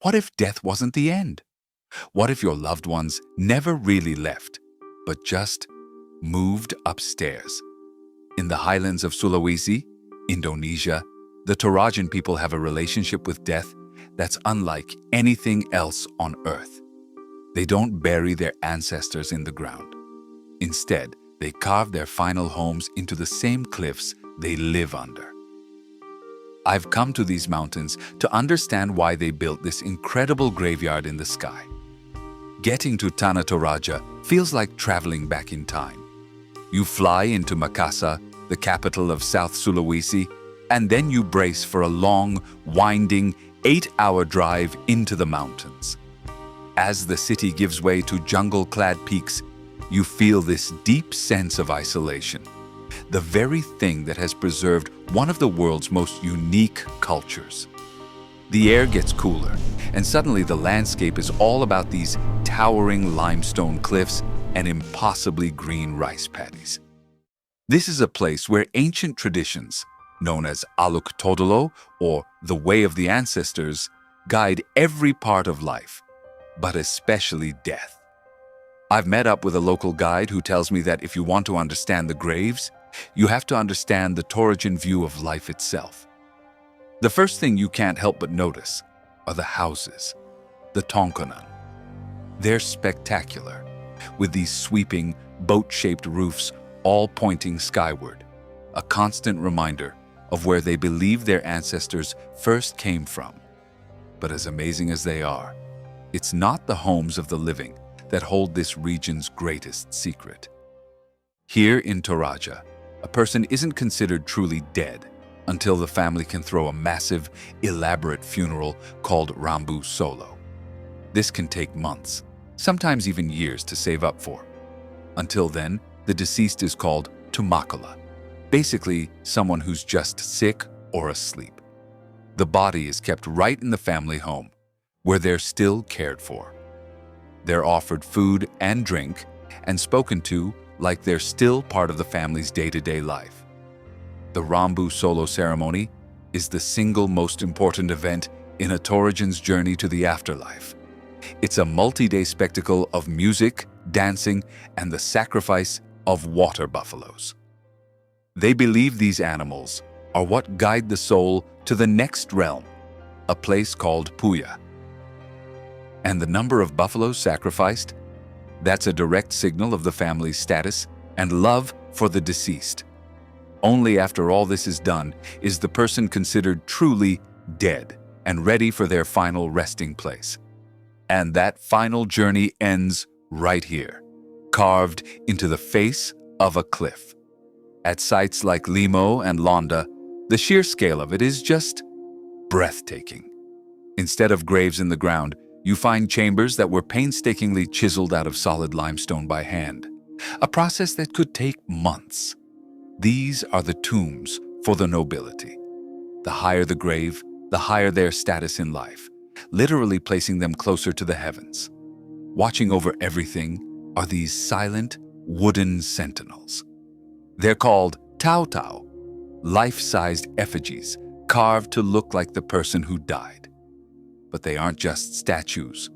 What if death wasn't the end? What if your loved ones never really left, but just moved upstairs? In the highlands of Sulawesi, Indonesia, the Torajan people have a relationship with death that's unlike anything else on Earth. They don't bury their ancestors in the ground. Instead, they carve their final homes into the same cliffs they live under. I've come to these mountains to understand why they built this incredible graveyard in the sky. Getting to Tana Toraja feels like traveling back in time. You fly into Makassar, the capital of South Sulawesi, and then you brace for a long, winding, 8-hour drive into the mountains. As the city gives way to jungle-clad peaks, you feel this deep sense of isolation, the very thing that has preserved one of the world's most unique cultures. The air gets cooler, and suddenly the landscape is all about these towering limestone cliffs and impossibly green rice paddies. This is a place where ancient traditions, known as Aluk Todolo, or the Way of the Ancestors, guide every part of life, but especially death. I've met up with a local guide who tells me that if you want to understand the graves, you have to understand the Torajan view of life itself. The first thing you can't help but notice are the houses, the tonkonan. They're spectacular, with these sweeping, boat-shaped roofs all pointing skyward, a constant reminder of where they believe their ancestors first came from. But as amazing as they are, it's not the homes of the living that hold this region's greatest secret. Here in Toraja, a person isn't considered truly dead until the family can throw a massive, elaborate funeral called Rambu Solo. This can take months, sometimes even years to save up for. Until then, the deceased is called makula, basically someone who's just sick or asleep. The body is kept right in the family home, where they're still cared for. They're offered food and drink and spoken to like they're still part of the family's day-to-day life. The Rambu Solo ceremony is the single most important event in a Torajan's journey to the afterlife. It's a multi-day spectacle of music, dancing, and the sacrifice of water buffaloes. They believe these animals are what guide the soul to the next realm, a place called Puya. And the number of buffaloes sacrificed? That's a direct signal of the family's status and love for the deceased. Only after all this is done is the person considered truly dead and ready for their final resting place. And that final journey ends right here, carved into the face of a cliff. At sites like Limo and Londa, the sheer scale of it is just breathtaking. Instead of graves in the ground, you find chambers that were painstakingly chiseled out of solid limestone by hand, a process that could take months. These are the tombs for the nobility. The higher the grave, the higher their status in life, literally placing them closer to the heavens. Watching over everything are these silent, wooden sentinels. They're called tau, life-sized effigies carved to look like the person who died. But they aren't just statues.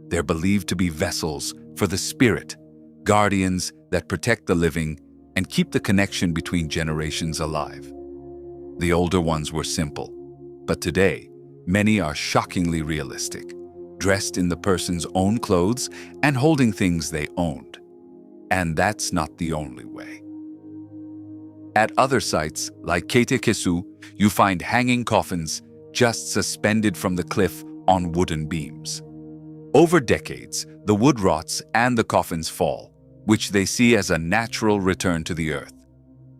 They're believed to be vessels for the spirit, guardians that protect the living and keep the connection between generations alive. The older ones were simple, but today, many are shockingly realistic, dressed in the person's own clothes and holding things they owned. And that's not the only way. At other sites, like Kete Kesu, you find hanging coffins just suspended from the cliff on wooden beams. Over decades, the wood rots and the coffins fall, which they see as a natural return to the earth.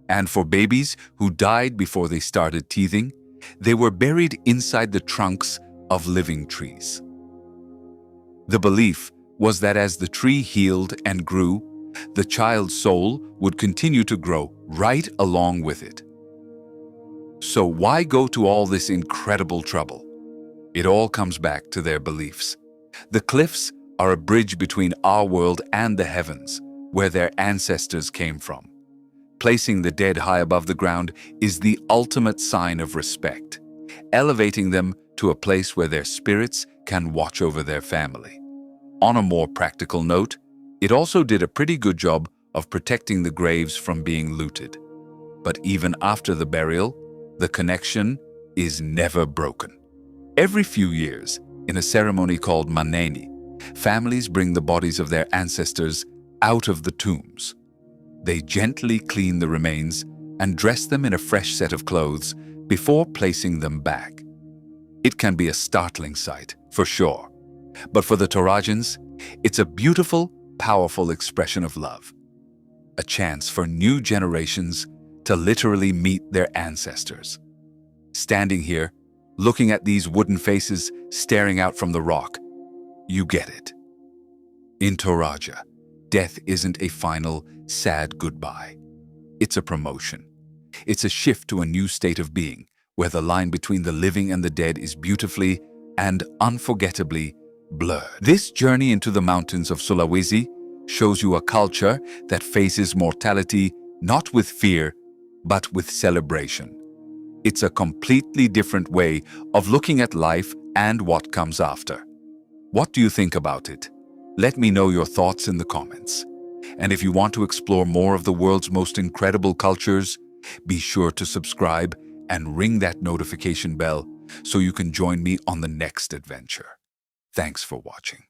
And for babies who died before they started teething, they were buried inside the trunks of living trees. The belief was that as the tree healed and grew, the child's soul would continue to grow right along with it. So why go to all this incredible trouble? It all comes back to their beliefs. The cliffs are a bridge between our world and the heavens, where their ancestors came from. Placing the dead high above the ground is the ultimate sign of respect, elevating them to a place where their spirits can watch over their family. On a more practical note, it also did a pretty good job of protecting the graves from being looted. But even after the burial, the connection is never broken. Every few years, in a ceremony called Maneni, families bring the bodies of their ancestors out of the tombs. They gently clean the remains and dress them in a fresh set of clothes before placing them back. It can be a startling sight, for sure. But for the Torajans, it's a beautiful, powerful expression of love. A chance for new generations to literally meet their ancestors. Standing here, looking at these wooden faces staring out from the rock, you get it. In Toraja, death isn't a final, sad goodbye. It's a promotion. It's a shift to a new state of being, where the line between the living and the dead is beautifully and unforgettably blurred. This journey into the mountains of Sulawesi shows you a culture that faces mortality not with fear, but with celebration. It's a completely different way of looking at life and what comes after. What do you think about it? Let me know your thoughts in the comments. And if you want to explore more of the world's most incredible cultures, be sure to subscribe and ring that notification bell so you can join me on the next adventure. Thanks for watching.